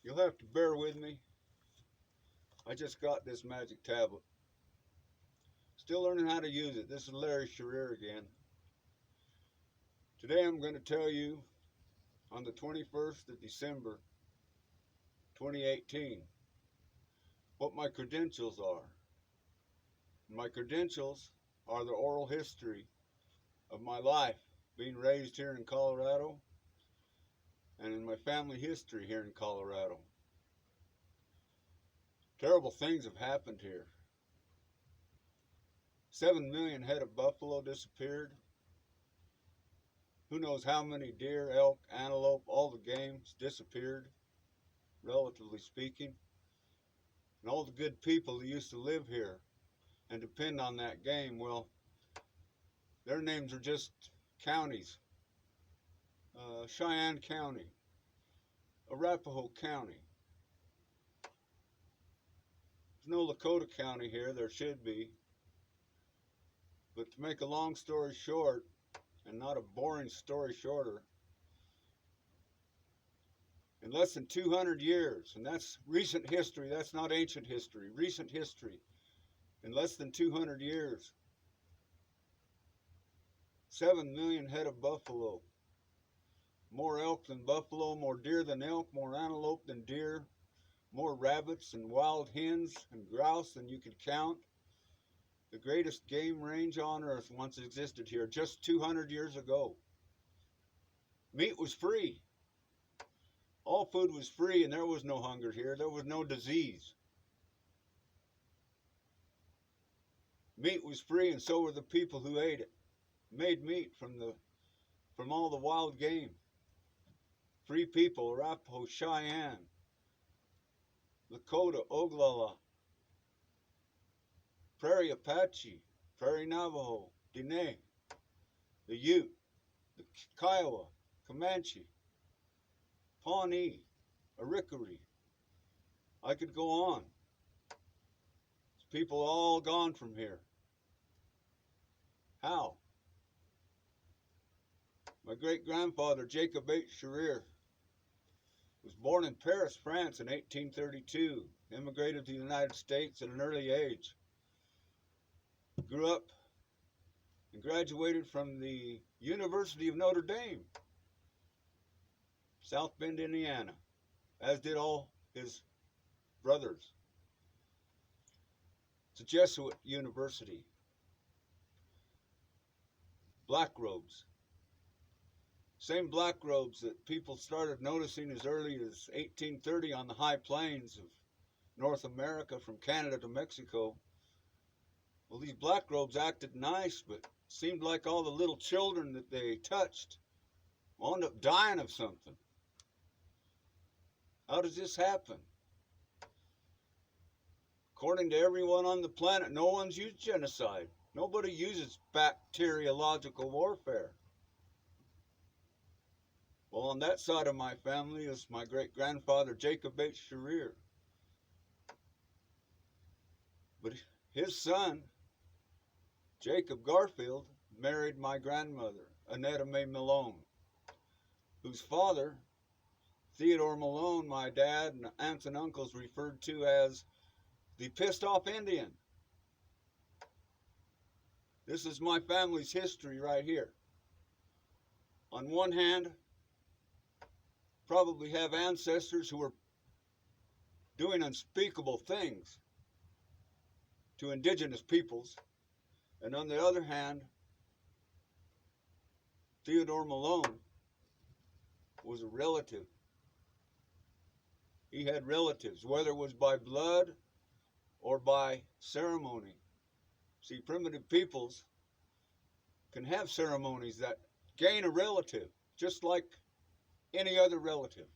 You'll have to bear with me. I just got this magic tablet. Still learning how to use it. This is Larry Sherrier again. Today I'm going to tell you on the 21st of December 2018 what my credentials are. My credentials are the oral history of my life being raised here in Colorado and in my family history here in Colorado. Terrible things have happened here. 7 million head of buffalo disappeared. Who knows how many deer, elk, antelope, all the games disappeared, relatively speaking. And all the good people who used to live here and depend on that game, well, their names are just counties. Cheyenne County, Arapahoe County. There's no Lakota County here, there should be. But to make a long story short, and not a boring story shorter, in less than 200 years, and that's recent history, that's not ancient history, recent history, in less than 200 years, 7 million head of buffalo, more elk than buffalo, more deer than elk, more antelope than deer, more rabbits and wild hens and grouse than you could count. The greatest game range on earth once existed here just 200 years ago. Meat was free. All food was free, and there was no hunger here. There was no disease. Meat was free, and so were the people who ate it. Made meat from all the wild game. Free people, Arapaho, Cheyenne, Lakota, Oglala, Prairie Apache, Prairie Navajo, Diné, the Ute, the Kiowa, Comanche, Pawnee, Arickaree. I could go on. There's people all gone from here. How? My great-grandfather, Jacob H. Sherrier, was born in Paris, France in 1832, immigrated to the United States at an early age, grew up and graduated from the University of Notre Dame, South Bend, Indiana, as did all his brothers. It's a Jesuit university. Black robes. Same black robes that people started noticing as early as 1830 on the high plains of North America from Canada to Mexico. Well, these black robes acted nice, but seemed like all the little children that they touched wound up dying of something. How does this happen? According to everyone on the planet, no one's used genocide. Nobody uses bacteriological warfare. Well, on that side of my family is my great-grandfather, Jacob H. Sherrier. But his son, Jacob Garfield, married my grandmother, Annetta Mae Malone, whose father, Theodore Malone, my dad and aunts and uncles referred to as the pissed off Indian. This is my family's history right here. On one hand, probably have ancestors who were doing unspeakable things to indigenous peoples, and on the other hand, Theodore Malone was a relative. He had relatives, whether it was by blood or by ceremony. See, primitive peoples can have ceremonies that gain a relative, just like any other relative.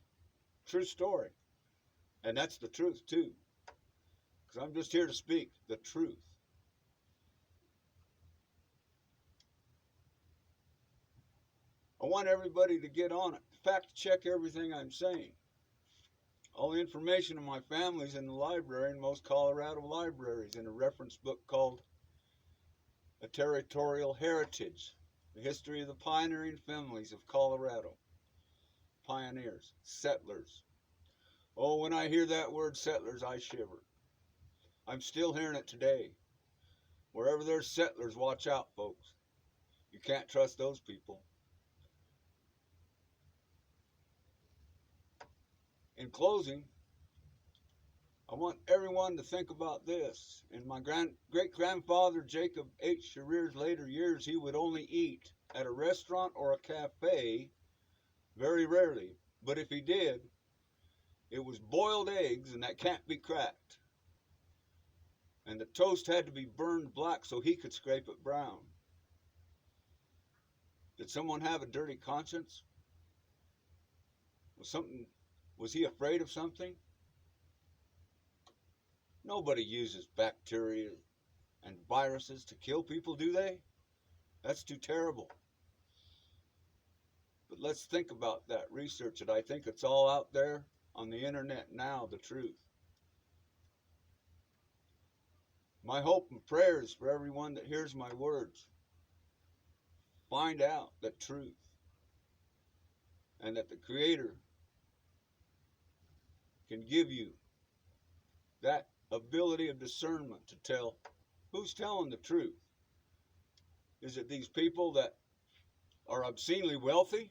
True story. And that's the truth, too. Because I'm just here to speak the truth. I want everybody to get on it. Fact check everything I'm saying. All the information on my family is in the library, in most Colorado libraries, in a reference book called A Territorial Heritage, the history of the pioneering families of Colorado. Pioneers, settlers. Oh, when I hear that word settlers, I shiver. I'm still hearing it today. Wherever there's settlers, watch out, folks. You can't trust those people. In closing, I want everyone to think about this. In my great-grandfather Jacob H. Sherrier's later years, he would only eat at a restaurant or a cafe very rarely. But if he did, it was boiled eggs, and that can't be cracked. And the toast had to be burned black so he could scrape it brown. Did someone have a dirty conscience? Was he afraid of something? Nobody uses bacteria and viruses to kill people, do they? That's too terrible. But let's think about that, research it. I think it's all out there on the internet now, the truth. My hope and prayers for everyone that hears my words. Find out the truth. And that the Creator can give you that ability of discernment to tell who's telling the truth. Is it these people that are obscenely wealthy?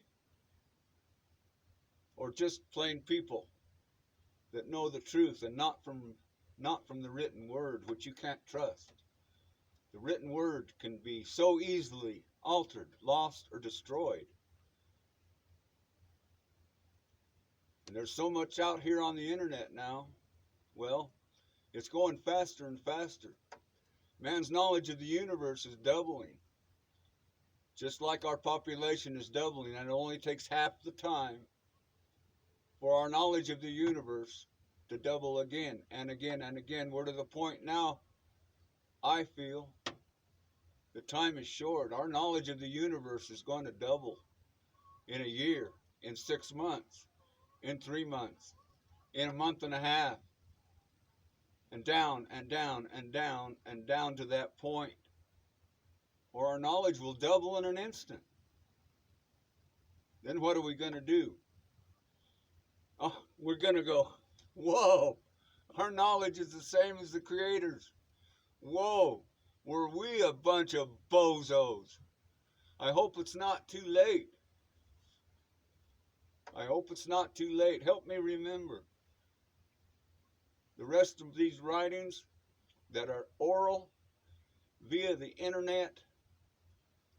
Or just plain people that know the truth and not from the written word, which you can't trust? The written word can be so easily altered, lost, or destroyed. And there's so much out here on the internet now. Well, it's going faster and faster. Man's knowledge of the universe is doubling. Just like our population is doubling, and it only takes half the time for our knowledge of the universe to double again and again and again. We're to the point now, I feel, the time is short. Our knowledge of the universe is going to double in a year, in 6 months, in 3 months, in a month and a half, and down and down and down and down to that point where our knowledge will double in an instant. Then what are we going to do? Oh, we're going to go, whoa, our knowledge is the same as the Creator's. Whoa, were we a bunch of bozos? I hope it's not too late. I hope it's not too late. Help me remember. The rest of these writings that are oral via the internet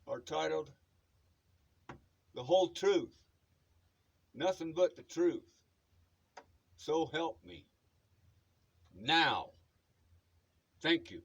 are titled The Whole Truth. Nothing but the truth. So help me. Now. Thank you.